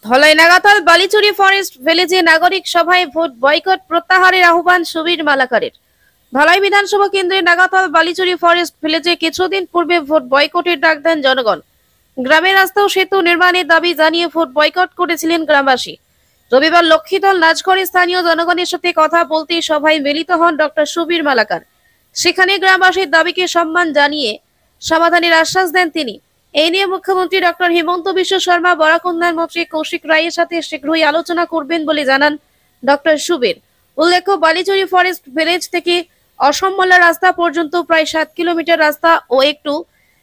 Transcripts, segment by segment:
Dhalai নাগাতাল Balichuri forest ভিলেজে নাগরিক সভায় vote boycott প্রত্যাহারের আহ্বান সুবীর মালাকারের। ধলাই বিধানসভা কেন্দ্রের নাগাতাল বালিচুরি ফরেস্ট ভিলেজে কিছুদিন পূর্বে ভোট বয়কটের ডাক দেন জনগণ। গ্রামের রাস্তা ও সেতু নির্মাণের দাবি জানিয়ে ভোট বয়কট করেছিলেন গ্রামবাসী। রবিবার লক্ষ্মীদল নাচঘরে স্থানীয় জনগণের সাথে কথা বলতে সভায় মিলিত হন ডক্টর সুবীর মালাকার। সেখানে গ্রামবাসীর দাবিকে সম্মান জানিয়ে সমাধানের আশ্বাস দেন তিনি। এই নিয়ে মুখ্যমন্ত্রী ডক্টর হিমন্ত বিশ্ব শর্মা, বরাক উন্নয়ন মন্ত্রী কৌশিক রায়ের সাথে শীঘ্রই আলোচনা করবেন বলে জানান ডক্টর সুবীর। উল্লেখ্য, বালিচুরি ফরেস্ট ভিলেজ থেকে অসমমল্লা রাস্তা পর্যন্ত প্রায় 7 কিলোমিটার রাস্তা ও একটু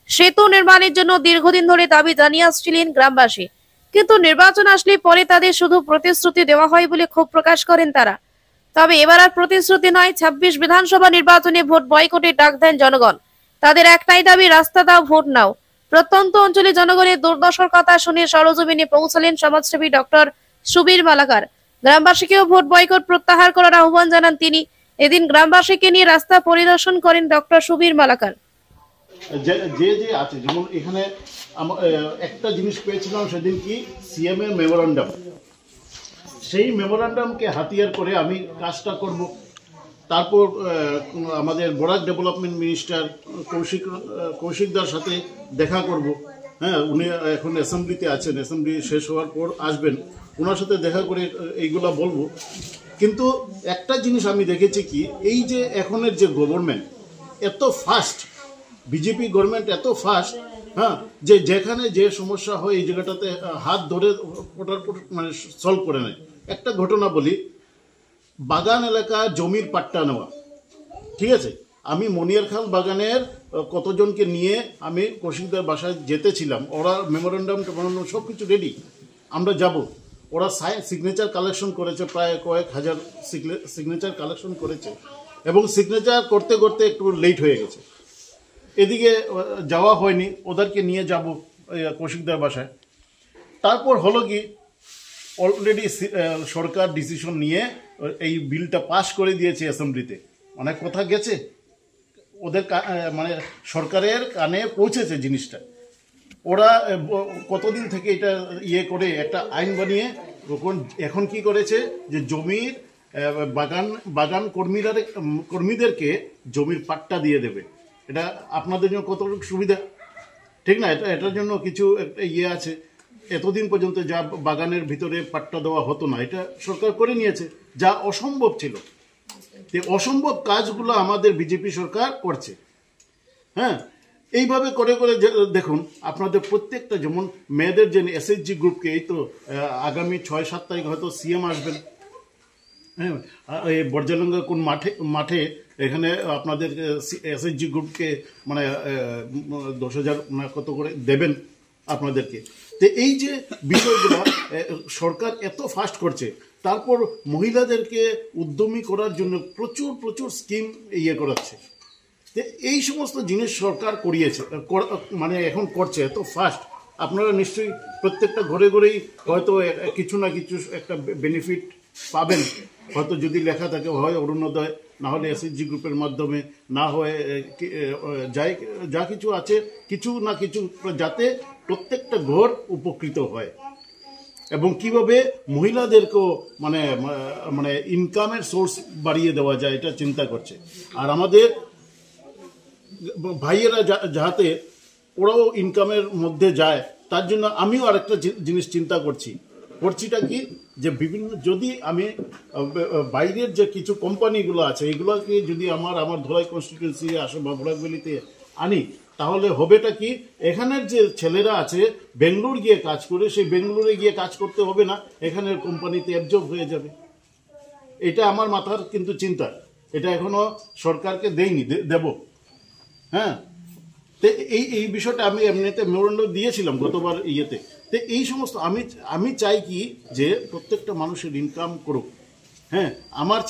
সেতু নির্মাণের জন্য দীর্ঘদিন ধরে দাবি জানিয়ে আসছিলেন গ্রামবাসী। কিন্তু নির্বাচন আসলে পরে তাদের শুধু প্রতিশ্রুতি দেওয়া হয় বলে ক্ষোভ প্রকাশ করেন তারা। তবে এবার আর প্রতিশ্রুতি নয়, 26 বিধানসভা নির্বাচনে ভোট বয়কটের ডাক দেন জনগণ। তাদের একটাই দাবি, রাস্তা দাও, ভোট নাও। প্রত্যন্ত অঞ্চলে জনগণের দুর্দশার কথা শুনে সরজমিনে পৌঁছালেন সমাজসেবী ডক্টর সুবীর মালাকার। গ্রামবাসীকেও ভোট বয়কট প্রত্যাহার করার আহ্বান জানান তিনি। এদিন গ্রামবাসীকে নিয়ে রাস্তা পরিদর্শন করেন ডক্টর সুবীর মালাকার। যে যে আছে, যেমন এখানে একটা জিনিস পেয়েছিলাম সেদিন, কি সিএম এর মেমোরান্ডাম। সেই মেমোরান্ডামকে হাতিয়ার করে আমি কাজটা করব। তারপর আমাদের বরাক ডেভেলপমেন্ট মিনিস্টার কৌশিকদার সাথে দেখা করব। হ্যাঁ, উনি এখন অ্যাসেম্বলিতে আছেন, অ্যাসেম্বলি শেষ হওয়ার পর আসবেন, ওনার সাথে দেখা করে এইগুলা বলবো। কিন্তু একটা জিনিস আমি দেখেছি, কি এই যে এখনের যে গভর্নমেন্ট এত ফাস্ট, বিজেপি গভর্নমেন্ট এত ফাস্ট, হ্যাঁ, যে যেখানে যে সমস্যা হয় এই জায়গাটাতে হাত ধরে ওটার মানে সলভ করে নেয়। একটা ঘটনা বলি, বাগান এলাকা জমির পাট্টা নেওয়া, ঠিক আছে। আমি মনিয়ারখাল বাগানের কতজনকে নিয়ে আমি কৌশিকদার বাসায় যেতেছিলাম। ওরা মেমোরেন্ডাম সব কিছু রেডি, আমরা যাব। ওরা সিগনেচার কালেকশন করেছে, প্রায় কয়েক হাজার সিগনেচার কালেকশন করেছে, এবং সিগনেচার করতে করতে একটু লেট হয়ে গেছে। এদিকে যাওয়া হয়নি, ওদেরকে নিয়ে যাব কৌশিকদার বাসায়। তারপর হলো কি, অলরেডি সরকার ডিসিশন নিয়ে এই বিলটা পাস করে দিয়েছে অ্যাসেম্বলিতে। অনেক কথা গেছে, ওদের মানে সরকারের কানে পৌঁছেছে জিনিসটা। ওরা কতদিন থেকে এটা করে একটা আইন বানিয়ে এখন কি করেছে, যে জমির বাগান কর্মীদেরকে জমির পাট্টা দিয়ে দেবে। এটা আপনাদের জন্য কতটুকু সুবিধা, ঠিক না? এটার জন্য কিছু একটা আছে। এতদিন পর্যন্ত যা বাগানের ভিতরে পাট্টা দেওয়া হতো না, এটা সরকার করে নিয়েছে, যা অসম্ভব ছিল। অসম্ভব কাজগুলো আমাদের বিজেপি সরকার করছে। হ্যাঁ, এইভাবে করে করে দেখুন, আপনাদের প্রত্যেকটা, যেমন মেয়েদের যে এসএইচজি গ্রুপকে, এই তো আগামী 6-7 তারিখ হয়তো সিএম আসবেন। হ্যাঁ, এই বর্জালঙ্গা কোন মাঠে এখানে আপনাদের এসএইচজি গ্রুপকে মানে 10,000 কত করে দেবেন আপনাদেরকে। তো এই যে বিষয়গুলো সরকার এত ফাস্ট করছে, তারপর মহিলাদেরকে উদ্যমী করার জন্য প্রচুর প্রচুর স্কিম করাচ্ছে। তো এই সমস্ত জিনিস সরকার করিয়েছে, মানে এখন করছে এত ফাস্ট। আপনারা নিশ্চয়ই প্রত্যেকটা ঘরে ঘরেই হয়তো কিছু না কিছু একটা বেনিফিট পাবেন, হয়তো যদি লেখা থাকে, হয় অরুণোদয়, না হলে এসএইচজি গ্রুপের মাধ্যমে, না হয় যা কিছু আছে, কিছু না কিছু, যাতে প্রত্যেকটা ঘর উপকৃত হয়। এবং কিভাবে মহিলাদেরকেও মানে মানে ইনকামের সোর্স বাড়িয়ে দেওয়া যায়, এটা চিন্তা করছে। আর আমাদের ভাইয়েরা যাতে ওরাও ইনকামের মধ্যে যায়, তার জন্য আমিও আরেকটা জিনিস চিন্তা করছিটা কি, যে বিভিন্ন, যদি আমি বাইরের যে কিছু কোম্পানিগুলো আছে, এগুলোকে যদি আমার ধলাই কনস্টিটিউয়েন্সি আসে বা বরাকভ্যালিতে আনি, তাহলে হবেটা কি, এখানের যে ছেলেরা আছে বেঙ্গলোর গিয়ে কাজ করে, সেই বেঙ্গলোরে গিয়ে কাজ করতে হবে না, এখানের কোম্পানিতে অ্যাবজর্ব হয়ে যাবে। এটা আমার মাথার কিন্তু চিন্তা, এটা এখনো সরকারকে দেইনি, দেব। হ্যাঁ, তো এই বিষয়টা আমি এমনিতে মেমোরেন্ডাম দিয়েছিলাম গতবার তো এই সমস্ত আমি চাই কি, যে প্রত্যেকটা মানুষের ইনকাম করুক। হ্যাঁ, আমার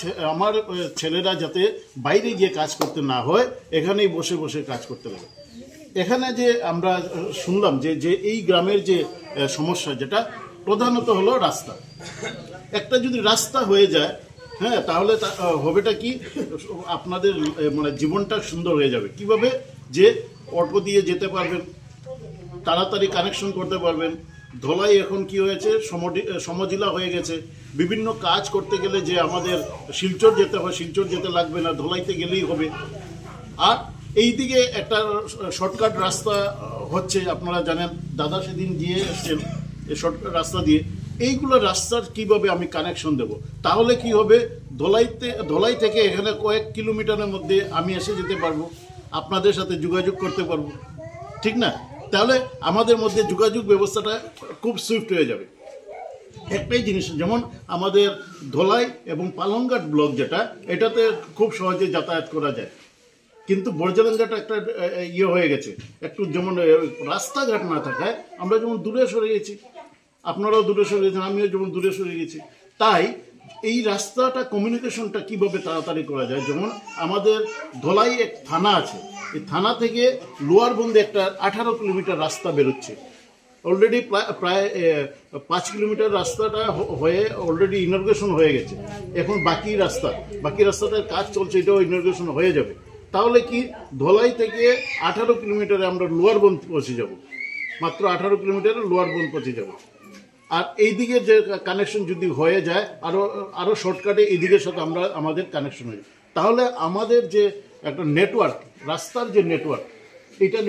ছেলেরা যাতে বাইরে গিয়ে কাজ করতে না হয়, এখানেই বসে বসে কাজ করতে লাগে। এখানে যে আমরা শুনলাম যে এই গ্রামের যে সমস্যা, যেটা প্রধানত হলো রাস্তা। একটা যদি রাস্তা হয়ে যায়, হ্যাঁ, তাহলে হবেটা কি, আপনাদের মানে জীবনটা সুন্দর হয়ে যাবে। কিভাবে, যে অটো দিয়ে যেতে পারবেন, তাড়াতাড়ি কানেকশন করতে পারবেন, ধলাই এখন কি হয়েছে, সমজিলা হয়ে গেছে। বিভিন্ন কাজ করতে গেলে যে আমাদের শিলচর যেতে হয়, শিলচর যেতে লাগবে না, ধলাইতে গেলেই হবে। আর এই দিকে একটা শর্টকাট রাস্তা হচ্ছে, আপনারা জানেন, দাদা সেদিন গিয়ে এসছেন এই শর্টকাট রাস্তা দিয়ে। এইগুলো রাস্তার কিভাবে আমি কানেকশন দেব, তাহলে কি হবে, ধলাই থেকে এখানে কয়েক কিলোমিটারের মধ্যে আমি এসে যেতে পারবো, আপনাদের সাথে যোগাযোগ করতে পারবো, ঠিক না? তাহলে আমাদের মধ্যে যোগাযোগ ব্যবস্থাটা খুব সুইফট হয়ে যাবে। একটাই জিনিস, যেমন আমাদের ধলাই এবং পালংঘাট ব্লক যেটা, এটাতে খুব সহজে যাতায়াত করা যায়, কিন্তু বর্জলাঙ্গাটা একটা হয়ে গেছে একটু, যেমন রাস্তাঘাট না থাকায় আমরা যেমন দূরে সরে গেছি, আপনারাও দূরে সরে গেছেন, আমিও যেমন দূরে সরে গেছি। তাই এই রাস্তাটা কমিউনিকেশনটা কিভাবে তাড়াতাড়ি করা যায়, যেমন আমাদের ধলাই এক থানা আছে, এই থানা থেকে লোয়ার বন্দে একটা 18 কিলোমিটার রাস্তা বেরোচ্ছে। অলরেডি প্রায় 5 কিলোমিটার রাস্তাটা হয়ে অলরেডি ইনগ্রেশন হয়ে গেছে। এখন বাকি রাস্তাটার কাজ চলছে, এটাও ইনগ্রেশন হয়ে যাবে। তাহলে কি ধলাই থেকে 18 কিলোমিটারে আমরা লোয়ার বন পৌঁছে যাব, মাত্র 18 কিলোমিটারে লোয়ার বন পৌঁছে যাব। আর এই দিকে যে কানেকশন যদি হয়ে যায়, আরো শর্টকাটে এই দিকের সাথে আমাদের কানেকশন হয়ে যায়, তাহলে আমাদের যে একটা নেটওয়ার্ক, রাস্তার যে নেটওয়ার্ক, এটা